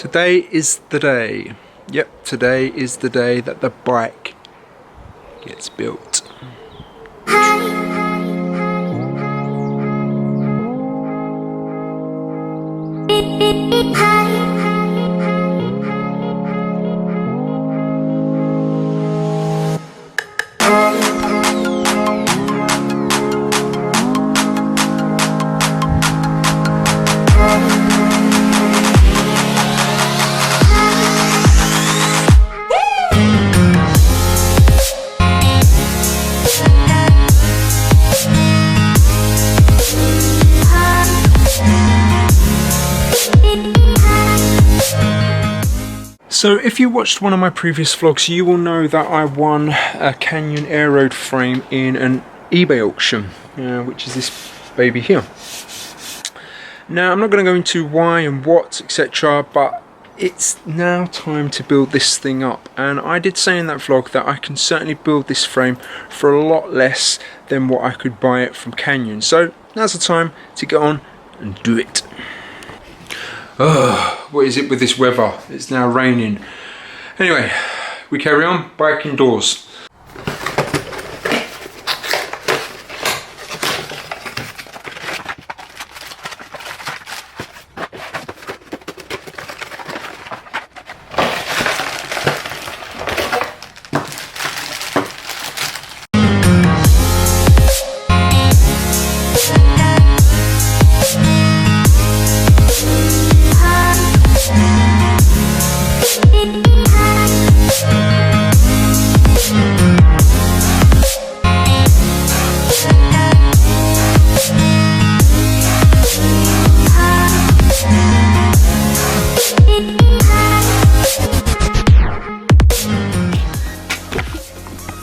Today is the day. Yep, today is the day that the bike gets built. So if you watched one of my previous vlogs, you will know that I won a Canyon Aeroad frame in an eBay auction, which is this baby here. Now I'm not going to go into why and what, etc., but it's now time to build this thing up. And I did say in that vlog that I can certainly build this frame for a lot less than what I could buy it from Canyon. So now's the time to get on and do it. What is it with this weather? It's now raining. Anyway, we carry on, bike indoors.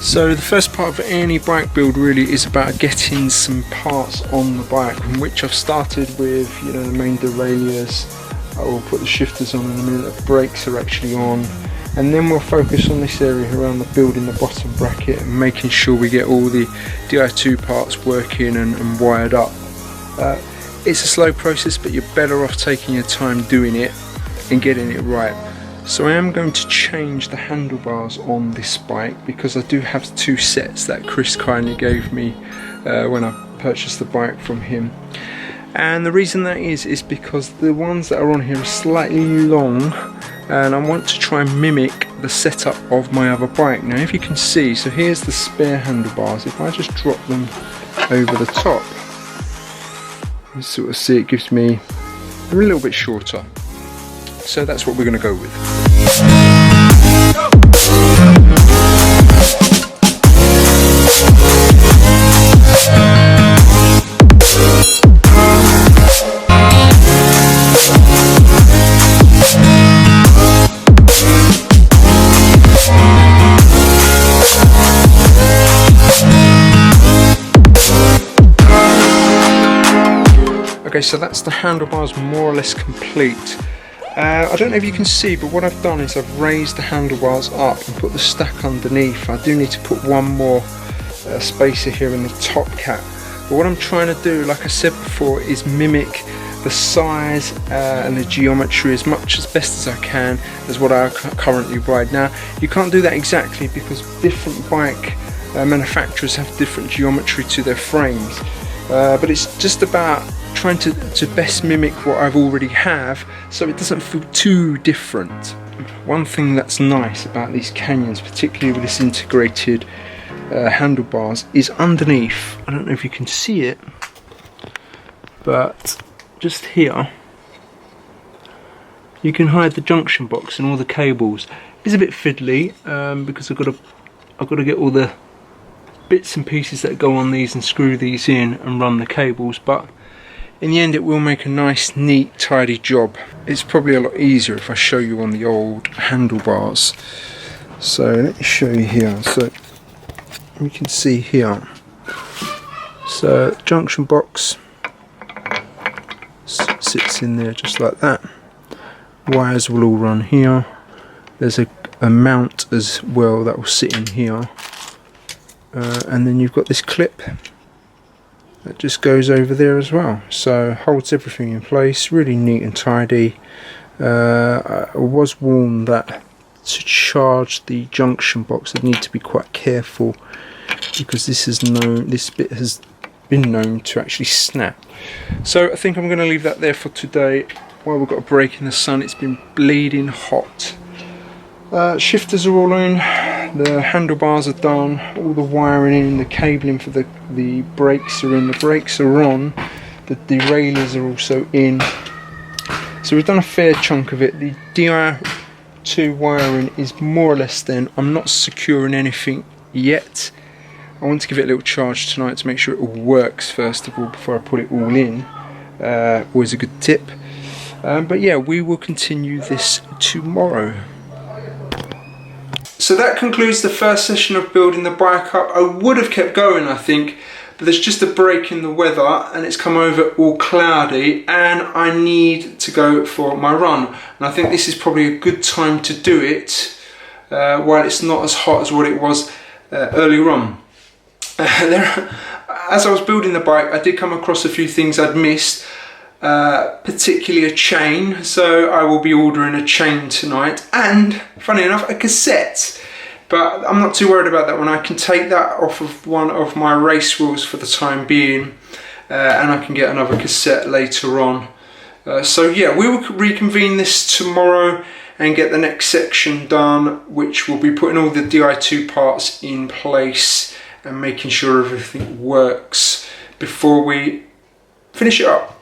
So the first part of any bike build really is about getting some parts on the bike, from which I've started with, you know, the main derailleurs. I will put the shifters on in a minute, the brakes are actually on, and then we'll focus on this area around the building the bottom bracket and making sure we get all the Di2 parts working and wired up. It's a slow process, but you're better off taking your time doing it and getting it right. So I am going to change the handlebars on this bike because I do have two sets that Chris kindly gave me when I purchased the bike from him. And the reason that is because the ones that are on here are slightly long, and I want to try and mimic the setup of my other bike. Now if you can see, so here's the spare handlebars. If I just drop them over the top, you sort of see it gives me a little bit shorter. So that's what we're going to go with. Okay, so that's the handlebars more or less complete. I don't know if you can see, but what I've done is I've raised the handlebars up and put the stack underneath. I do need to put one more spacer here in the top cap. But what I'm trying to do, like I said before, is mimic the size and the geometry as much as best as I can as what I currently ride. Now, you can't do that exactly because different bike manufacturers have different geometry to their frames. But it's just about trying to best mimic what I've already have so it doesn't feel too different. One thing that's nice about these Canyons, particularly with this integrated handlebars, is underneath, I don't know if you can see it, but just here you can hide the junction box and all the cables. It's a bit fiddly because I've got to get all the bits and pieces that go on these and screw these in and run the cables, but in the end it will make a nice, neat, tidy job. It's probably a lot easier if I show you on the old handlebars. So let me show you here. So you can see here, so junction box sits in there just like that. Wires will all run here. There's a mount as well that will sit in here. And then you've got this clip that just goes over there as well, so holds everything in place, really neat and tidy. I was warned that to charge the junction box I'd need to be quite careful, because this bit has been known to actually snap. So I think I'm going to leave that there for today. While we've got a break in the sun, it's been bleeding hot. Shifters are all in, the handlebars are done, all the wiring in, the cabling for the brakes are in, the brakes are on, the derailleurs are also in. So we've done a fair chunk of it. The Di2 wiring is more or less done. I'm not securing anything yet. I want to give it a little charge tonight to make sure it all works first of all before I put it all in. Always a good tip. But yeah, we will continue this tomorrow. So that concludes the first session of building the bike up. I would have kept going, I think, but there's just a break in the weather and it's come over all cloudy, and I need to go for my run. And I think this is probably a good time to do it while it's not as hot as what it was earlier on. As I was building the bike, I did come across a few things I'd missed, particularly a chain, so I will be ordering a chain tonight, and funny enough, a cassette. But I'm not too worried about that one. I can take that off of one of my race wheels for the time being, and I can get another cassette later on. So yeah, we will reconvene this tomorrow and get the next section done, which will be putting all the Di2 parts in place and making sure everything works before we finish it up.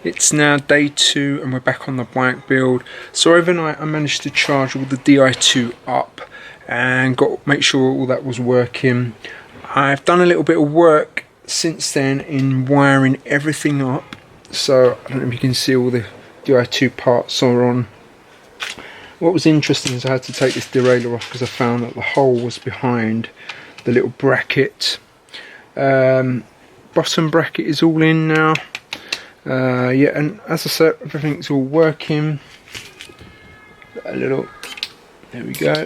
It's now day 2 and we're back on the bike build. So overnight I managed to charge all the Di2 up and make sure all that was working. I've done a little bit of work since then in wiring everything up. So I don't know if you can see all the Di2 parts are on. What was interesting is I had to take this derailleur off because I found that the hole was behind the little bracket. Bottom bracket is all in now. Yeah, and as I said, everything's all working. There we go.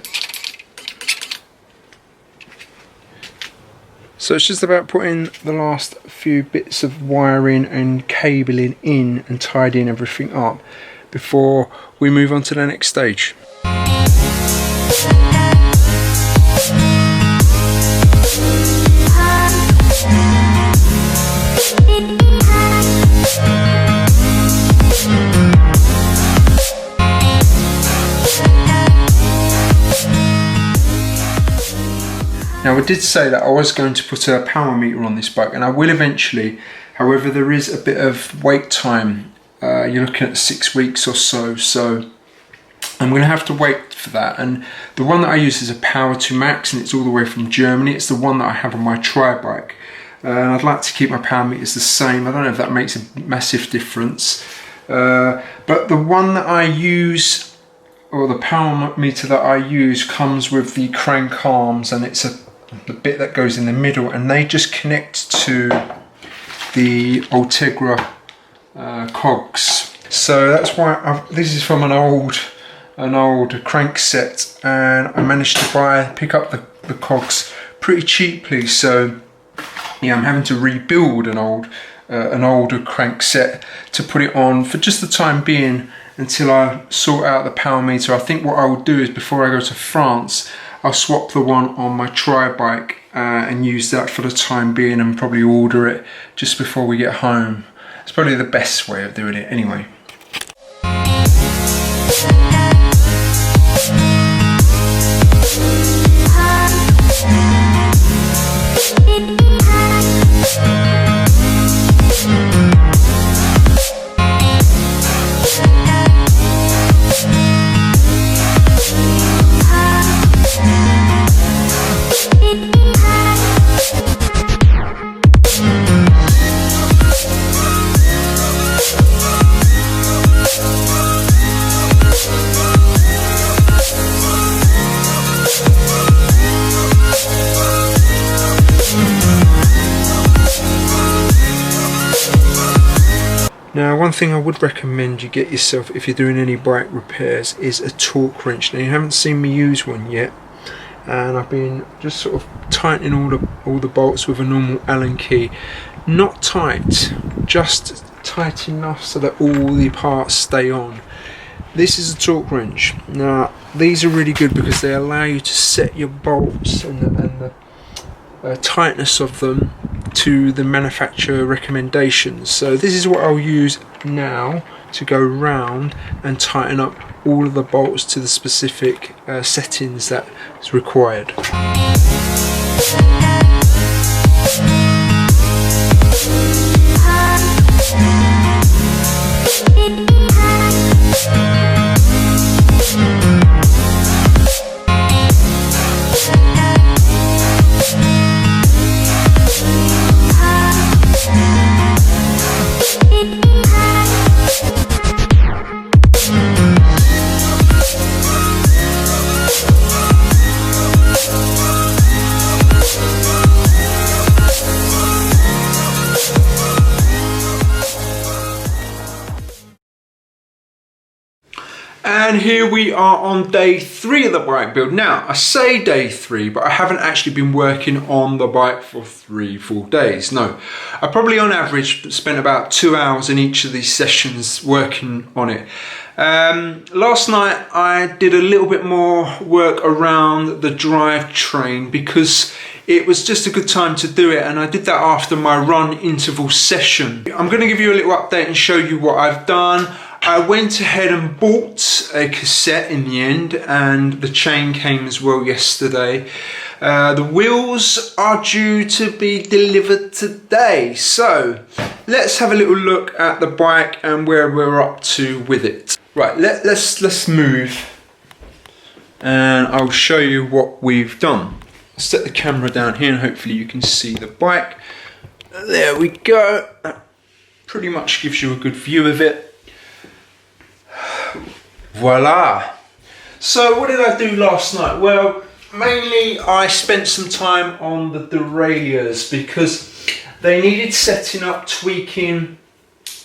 So it's just about putting the last few bits of wiring and cabling in and tidying everything up before we move on to the next stage. Now I did say that I was going to put a power meter on this bike, and I will eventually. However, there is a bit of wait time. You're looking at 6 weeks or so, so I'm going to have to wait for that. And the one that I use is a Power 2 Max, and it's all the way from Germany. It's the one that I have on my tri-bike. And I'd like to keep my power meters the same. I don't know if that makes a massive difference. But the one that I use, or the power meter that I use, comes with the crank arms, and it's the bit that goes in the middle, and they just connect to the Ultegra cogs. So that's why this is from an old crank set, and I managed to pick up the cogs pretty cheaply. So yeah, I'm having to rebuild an older crank set to put it on for just the time being until I sort out the power meter. I think what I will do is, before I go to France, I'll swap the one on my tri-bike and use that for the time being, and probably order it just before we get home. It's probably the best way of doing it anyway. Now, one thing I would recommend you get yourself if you're doing any bike repairs is a torque wrench. Now, you haven't seen me use one yet, and I've been just sort of tightening all the bolts with a normal Allen key. Not tight, just tight enough so that all the parts stay on. This is a torque wrench. Now these are really good because they allow you to set your bolts and the tightness of them to the manufacturer recommendations. So this is what I'll use now to go round and tighten up all of the bolts to the specific settings that is required. And here we are on day 3 of the bike build. Now, I say day 3, but I haven't actually been working on the bike for 3 full days. No, I probably on average spent about 2 hours in each of these sessions working on it. Last night I did a little bit more work around the drivetrain because it was just a good time to do it, and I did that after my run interval session. I'm going to give you a little update and show you what I've done. I went ahead and bought a cassette in the end, and the chain came as well yesterday. The wheels are due to be delivered today, so let's have a little look at the bike and where we're up to with it. Right, let's move and I'll show you what we've done. I'll set the camera down here and hopefully you can see the bike. There we go. That pretty much gives you a good view of it. Voila! So what did I do last night? Well, mainly I spent some time on the derailleurs because they needed setting up, tweaking,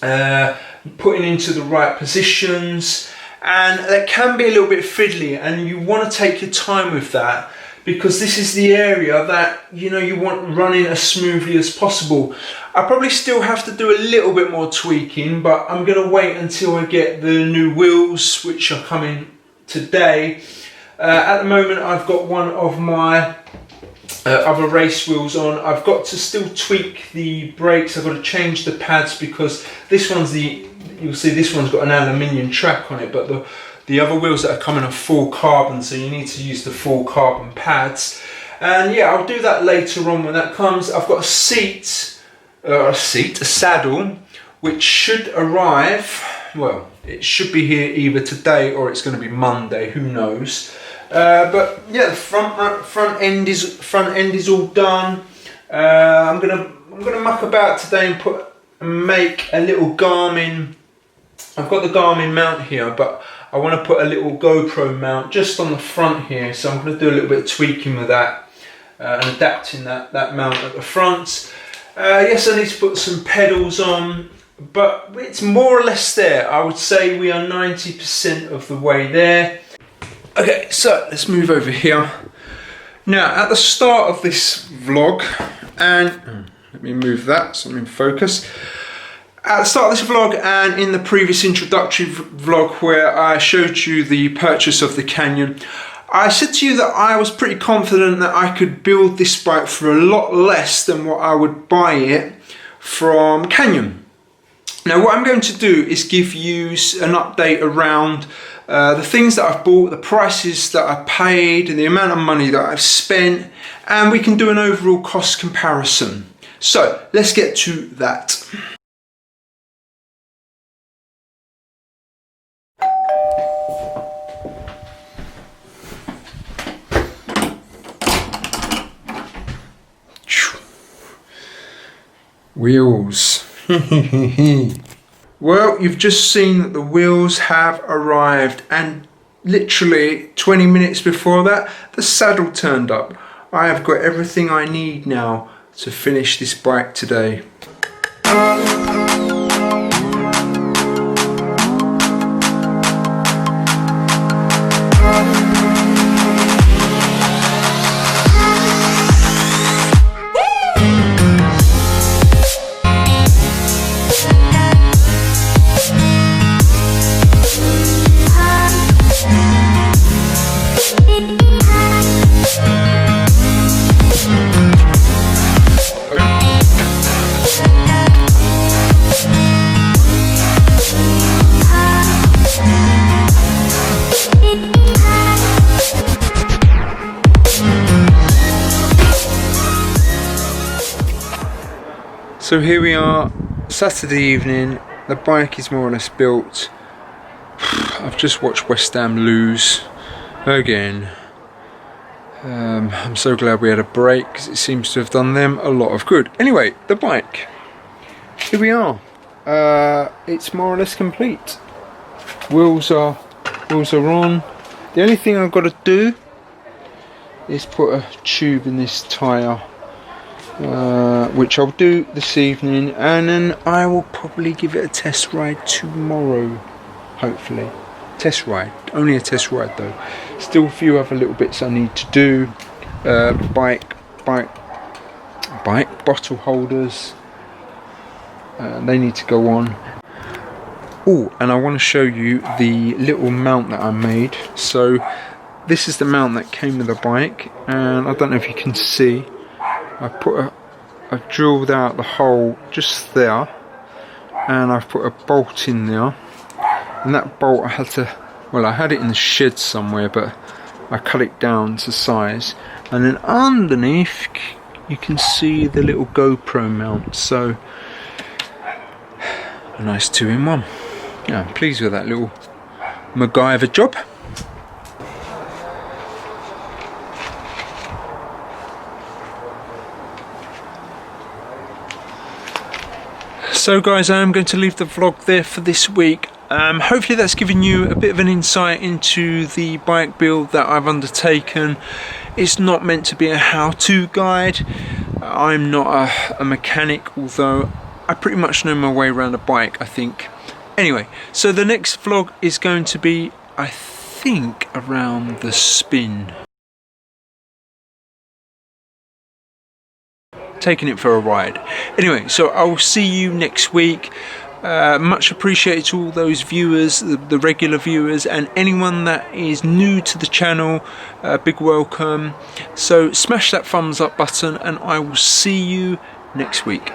putting into the right positions, and that can be a little bit fiddly, and you want to take your time with that because this is the area that you want running as smoothly as possible. I probably still have to do a little bit more tweaking, but I'm going to wait until I get the new wheels, which are coming today. At the moment I've got one of my other race wheels on. I've got to still tweak the brakes. I've got to change the pads because this one's you'll see this one's got an aluminium track on it, but the other wheels that are coming are full carbon, so you need to use the full carbon pads. And yeah, I'll do that later on when that comes. I've got a saddle, which should arrive, well, it should be here either today or it's going to be Monday, who knows. But yeah, the front end is all done. I'm gonna muck about today and make a little Garmin. I've got the Garmin mount here, but I want to put a little GoPro mount just on the front here, so I'm going to do a little bit of tweaking with that and adapting that mount at the front. Yes, I need to put some pedals on, but it's more or less there. I would say we are 90% of the way there. Okay, so let's move over here. Now, at the start of this vlog, and let me move that so I'm in focus. At the start of this vlog and in the previous introductory vlog where I showed you the purchase of the Canyon, I said to you that I was pretty confident that I could build this bike for a lot less than what I would buy it from Canyon. Now what I'm going to do is give you an update around the things that I've bought, the prices that I paid and the amount of money that I've spent, and we can do an overall cost comparison. So let's get to that. Wheels. Well, you've just seen that the wheels have arrived, and literally 20 minutes before that the saddle turned up. I have got everything I need now to finish this bike today. So here we are, Saturday evening. The bike is more or less built. I've just watched West Ham lose again. I'm so glad we had a break because it seems to have done them a lot of good. Anyway, the bike. Here we are. It's more or less complete. Wheels are on. The only thing I've got to do is put a tube in this tyre, which I'll do this evening, and then I will probably give it a test ride tomorrow, hopefully. Test ride, only a test ride though. Still a few other little bits I need to do. Bike bottle holders. They need to go on. Oh, and I want to show you the little mount that I made. So this is the mount that came with the bike, and I don't know if you can see. I've drilled out the hole just there, and I've put a bolt in there. And that bolt I had it in the shed somewhere, but I cut it down to size. And then underneath you can see the little GoPro mount. So a nice 2-in-1. Yeah, I'm pleased with that little MacGyver job. So guys, I am going to leave the vlog there for this week. Hopefully that's given you a bit of an insight into the bike build that I've undertaken. It's not meant to be a how-to guide. I'm not a mechanic, although I pretty much know my way around a bike, I think. Anyway, so the next vlog is going to be, I think, around the spin. Taking it for a ride. Anyway, so I'll see you next week. Much appreciated to all those viewers, the regular viewers, and anyone that is new to the channel. Big welcome. So smash that thumbs up button, and I will see you next week.